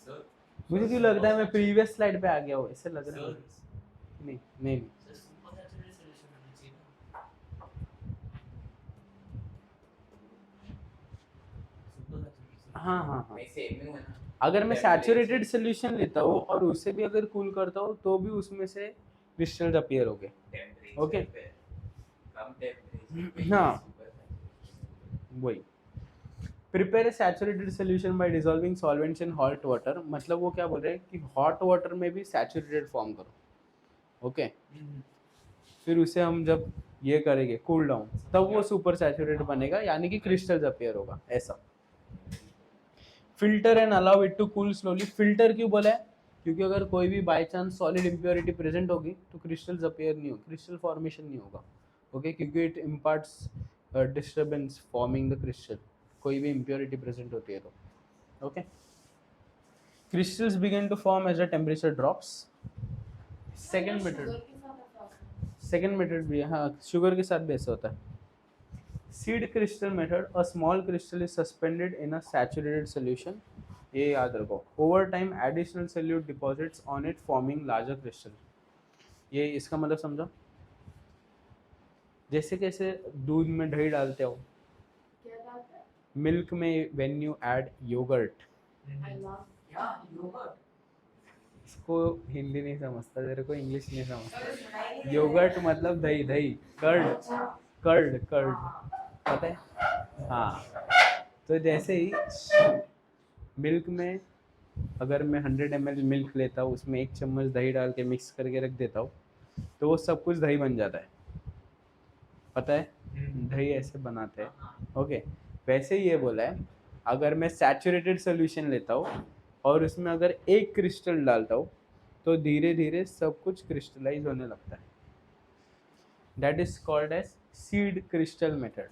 B: सर
A: मुझे क्यों लगता है मैं प्रीवियस स्लाइड पे आ गया हूँ, ऐसे लग रहा है. नहीं नहीं नहीं.
B: सर सुपर सैचुरेटेड सॉल्यूशन होना चाहिए ना. सुपर सैचुरेटेड
A: हाँ हाँ हाँ.
B: नहीं सेम ही हुआ ना.
A: अगर मैं सैचुरेटेड सोल्यूशन लेता हूँ और उसे भी अगर कूल करता हूँ तो भी उसमें से क्रिस्टल्स अपीयर हो गए.
B: Temperature
A: Okay.
B: पे कम टेम्परेचर पे
A: हाँ.
B: Super saturated.
A: वही. Prepare saturated solution by dissolving solvents in hot water. मतलब वो क्या बोल रहे हैं कि हॉट वाटर में भी सैचुरेटेड फॉर्म करो. ओके, फिर उसे हम जब ये करेंगे कूल डाउन तब वो सुपर सैचुरेटेड बनेगा, यानी कि क्रिस्टल्स अपीयर होगा. ऐसा. Filter and allow it to cool slowly. Filter क्यों बोला है? क्योंकि अगर कोई भी by chance solid impurity present होगी तो क्रिस्टल्स अपीयर नहीं होगा, क्रिस्टल फॉर्मेशन नहीं होगा. ओके, क्योंकि it imparts disturbance forming the crystal. कोई भी इम्प्योरिटी प्रेजेंट होती है तो. Okay, crystals begin to form as the temperature drops. Second method भी है. हाँ, शुगर के साथ भी ऐसा होता है. Seed crystal method, a small crystal is suspended in a saturated solution. ये याद रखो. Over time additional solute deposits on it forming larger crystal. ये इसका मतलब समझो. जैसे कैसे दूध में दही डालते हो,
C: क्या डालते हैं?
A: मिल्क में when you add yoghurt.
C: I love.
D: क्या योगर्ट?
A: इसको हिंदी नहीं समझता, तेरे को इंग्लिश नहीं समझता.
D: अरे सुनाई नहीं दे
A: योगर्ट
D: रहा है।
A: मतलब दही. दही, कर्ड.
D: अच्छा.
A: कर्ड
D: हाँ.
A: पता है? हाँ. तो जैसे ही मिल्क में अगर मैं 100 ml मिल्क लेता हूँ, उसमें 1 चम्मच दही डाल के मिक्स करके रख देता हूँ तो वो सब कुछ दही बन जाता है. पता है? दही ऐसे बनाते हैं. ओके, वैसे ही ये बोला है, अगर मैं सैचुरेटेड सोल्यूशन लेता हूँ और उसमें अगर 1 क्रिस्टल डालता हूँ तो धीरे धीरे सब कुछ क्रिस्टलाइज होने लगता है. That is called as seed crystal method.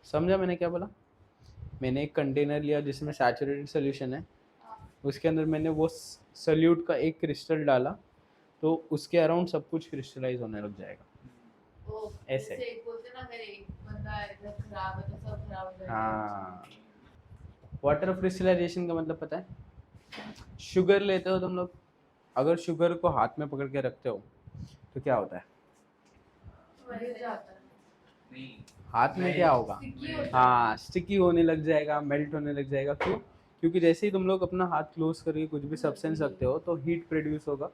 A: समझा मैंने क्या बोला? मैंने एक कंटेनर लिया जिसमें सैचुरेटेड सोल्यूशन है, उसके अंदर मैंने वो सोल्यूट का 1 क्रिस्टल डाला तो उसके अराउंड सब कुछ क्रिस्टलाइज होने लग जाएगा.
C: वो
A: ऐसे.
C: जैसे एक बोलते ना, मेरे एक बंदा इधर खराब है तो सब खराब हो जाएगा.
A: हाँ. वाटर ऑफ क्रिस्टलाइजेशन का मतलब पता है? शुगर लेते हो तुम लोग, अगर शुगर को हाथ में पकड़ के रखते हो तो क्या होता है?
C: मर जाता है.
B: नहीं
A: हाथ में क्या होगा?
C: Sticky होता है.
A: हाँ, स्टिकी होने लग जाएगा, मेल्ट होने लग जाएगा. क्यों? क्योंकि जैसे ही तुम लोग अपना हाथ क्लोज करके कुछ भी सब्सटेंस रखते हो तो हीट प्रोड्यूस होगा.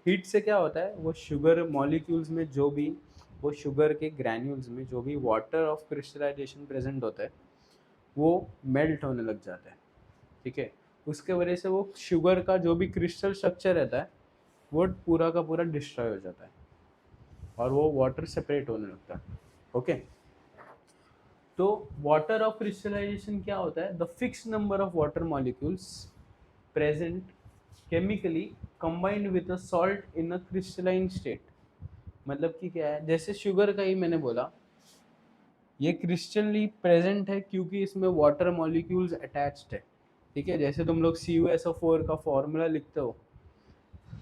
A: हीट से क्या होता है, वो शुगर मॉलिक्यूल्स में जो भी, वो शुगर के ग्रैन्यूल्स में जो भी वाटर ऑफ क्रिस्टलाइजेशन प्रेजेंट होता है वो मेल्ट होने लग जाता है. ठीक है, उसके वजह से वो शुगर का जो भी क्रिस्टल स्ट्रक्चर रहता है वो पूरा का पूरा डिस्ट्रॉय हो जाता है और वो वाटर सेपरेट होने लगता है. ओके, तो वाटर ऑफ क्रिस्टलाइजेशन क्या होता है? The fix number of water molecules present chemically combined with a salt in a crystalline state. मतलब कि क्या है, जैसे शुगर का ही मैंने बोला, ये क्रिस्टली प्रेजेंट है क्योंकि इसमें वाटर मॉलिक्यूल्स अटैच्ड है. ठीक है, जैसे तुम लोग CuSO4 का फॉर्मूला लिखते हो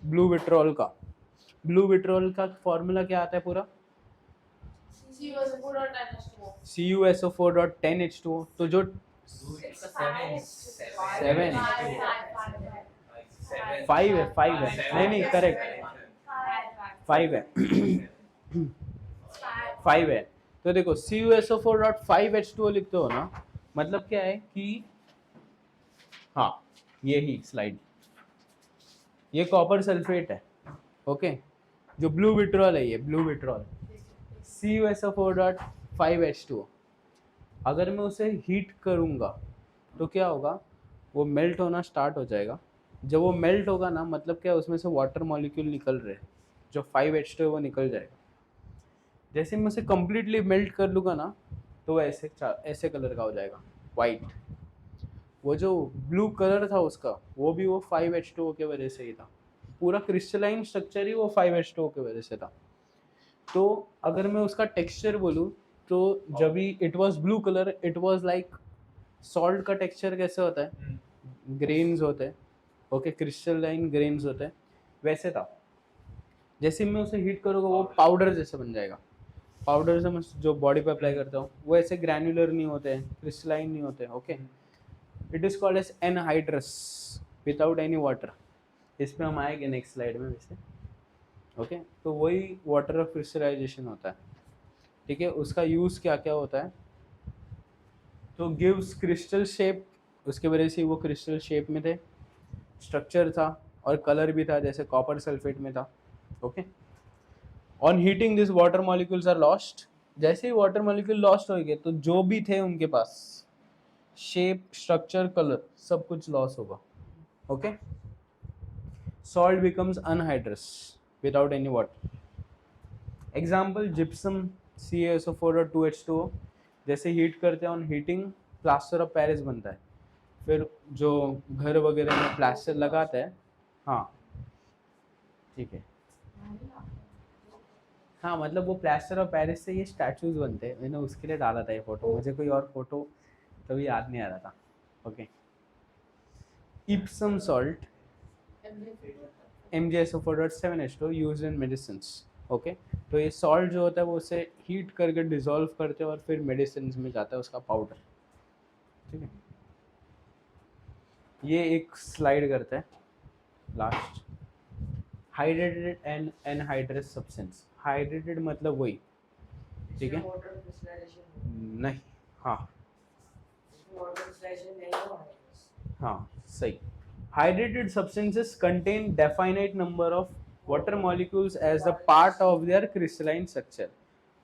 A: ब्लू विट्रॉल का. ब्लू विट्रॉल का फॉर्मूला क्या आता है पूरा?
C: CuSO4.10H2O.
A: CuSO4.10H2O, तो जो
B: इसका
A: Seven. 5 है, 5 है, नहीं करेक्ट 5 है 5 है। तो देखो CuSO4.5H2O लिखते हो ना, मतलब क्या है कि हाँ यही स्लाइड, ये कॉपर सल्फेट है, ओके, जो ब्लू विट्रॉल है, ये ब्लू विट्रॉल CuSO4.5H2O। अगर मैं उसे हीट करूँगा तो क्या होगा, वो मेल्ट होना स्टार्ट हो जाएगा। जब वो मेल्ट होगा ना, मतलब क्या, उसमें से वाटर मॉलिक्यूल निकल रहे हैं, जो 5H2 है वो निकल जाएगा। जैसे मैं उसे कम्प्लीटली मेल्ट कर लूँगा ना, तो वो ऐसे कलर का हो जाएगा, वाइट। वो जो ब्लू कलर था उसका, वो भी वो 5H2O के वजह से ही था, पूरा क्रिस्टलाइन स्ट्रक्चर ही वो 5H2O के वजह से था। तो अगर मैं उसका टेक्सचर बोलूँ, तो जब भी it was blue colour, it was like salt का टेक्सचर कैसे होता है, ग्रेन्स होते हैं, ओके, क्रिस्टलाइन ग्रेन्स होते हैं, वैसे था। जैसे मैं उसे हीट करूँगा, वो पाउडर जैसे बन जाएगा। पाउडर से मैं जो बॉडी पे अप्लाई करता हूँ, वो ऐसे ग्रैन्युलर नहीं होते हैं, क्रिस्टलाइन नहीं होते हैं, okay. It is called as anhydrous without any water. इस पर हम आएंगे नेक्स्ट स्लाइड में वैसे, ओके। तो वही वाटर ऑफ क्रिस्टलाइजेशन होता है, ठीक है। उसका यूज़ क्या क्या होता है, तो गिव्स क्रिस्टल शेप, उसके वजह से वो क्रिस्टल शेप में थे, स्ट्रक्चर था और कलर भी था, जैसे कॉपर सल्फेट में था, okay. On heating this water molecules are lost. जैसे ही वाटर मॉलिक्यूल लॉस्ट हो गए, तो जो भी थे उनके पास शेप, स्ट्रक्चर, कलर, सब कुछ लॉस होगा, okay. Salt becomes anhydrous without any water. Example gypsum CaSO4.2H2O। जैसे हीट करते हैं, on heating plaster of Paris बनता है। फिर जो घर वगैरह में प्लास्टर लगाता है, हाँ ठीक है, हाँ मतलब वो प्लास्टर ऑफ पेरिस से ये स्टैचूज बनते हैं। मैंने उसके लिए डाला था ये फोटो, मुझे कोई और फोटो तभी याद नहीं आ रहा था, okay. Epsom salt MgSO4.7H2 used in medicines, okay. तो ये सॉल्ट जो होता है वो उसे हीट करके डिसॉल्व करते हैं और फिर मेडिसिन में जाता है उसका पाउडर, ठीक है। ये एक स्लाइड करते हैं last, hydrated and anhydrous substance. Hydrated मतलब वही, ठीक है,
D: वाटर क्रिस्टलाइजेशन
A: नहीं, हाँ
D: वाटर क्रिस्टलाइजेशन नहीं हो रहा है।
A: हाँ सही। Hydrated substances contain definite number of water molecules as a part of their crystalline structure।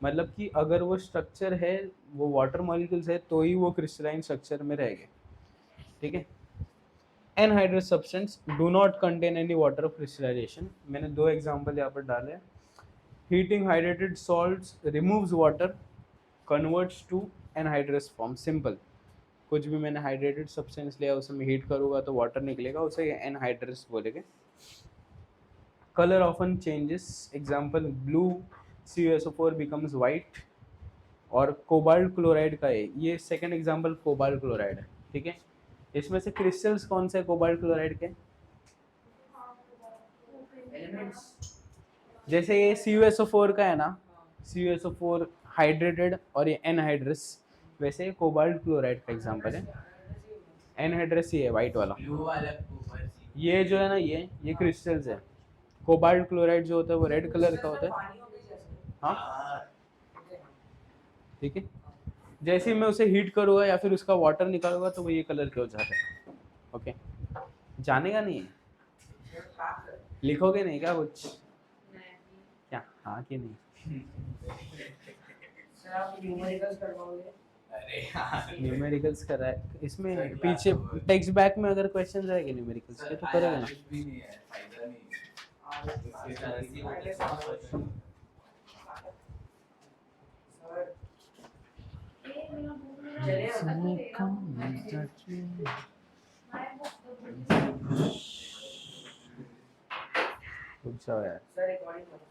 A: मतलब कि अगर वो स्ट्रक्चर है, वो वाटर मॉलिक्यूल्स है, तो ही वो क्रिस्टलाइन स्ट्रक्चर में रहेंगे, ठीक है। Anhydrous substance do not contain any water of crystallization. मैंने दो एग्जांपल यहाँ पर डाले। Heating hydrated salts removes water, converts to anhydrous form, simple. कुछ भी मैंने हाइड्रेटेड सब्सटेंस लिया, उसे मैं हीट करूँगा तो वाटर निकलेगा, उसे एनहाइड्रस बोलेंगे। Colour often changes, example blue CuSO4 becomes white, और कोबाल्ट क्लोराइड का है ये सेकंड एग्जांपल, कोबाल्ट क्लोराइड है, ठीक है। इसमें से क्रिस्टल्स कौन से कोबाल्ट क्लोराइड के,
D: एलिमेंट्स
A: जैसे ये CuSO4 का है ना, CuSO4 हाइड्रेटेड और ये एनहाइड्रस, वैसे कोबाल्ट क्लोराइड का एग्जांपल है। एनहाइड्रस ही है वाइट वाला,
B: ब्लू वाला ऊपर सी
A: ये जो है ना, ये क्रिस्टल्स है। कोबाल्ट क्लोराइड जो होता है वो रेड कलर का होता है,
D: पानी हो गई जैसे।
A: हाँ ठीक है। जैसे ही मैं उसे हीट करूँगा या फिर उसका वाटर निकालूंगा तो वो ये कलर के हो जाते हैं, ओके। जानेगा नहीं है, लिखोगे नहीं क्या कुछ, क्या हाँ कि नहीं,
D: सर आप न्यूमेरिकल्स करवाओगे?
B: अरे यार
A: न्यूमेरिकल्स कर रहा है इसमें, पीछे टेक्स्ट बैक में अगर क्वेश्चन रहेंगे न्यूमेरिकल्स के तो करेगा ना।
B: कुछ भी नहीं है, फायदा नहीं है। उसके साथ ही वो
D: पहले
B: सब
D: सर चलिए
A: रुक जाओ यार,
D: सर रिकॉर्डिंग करो।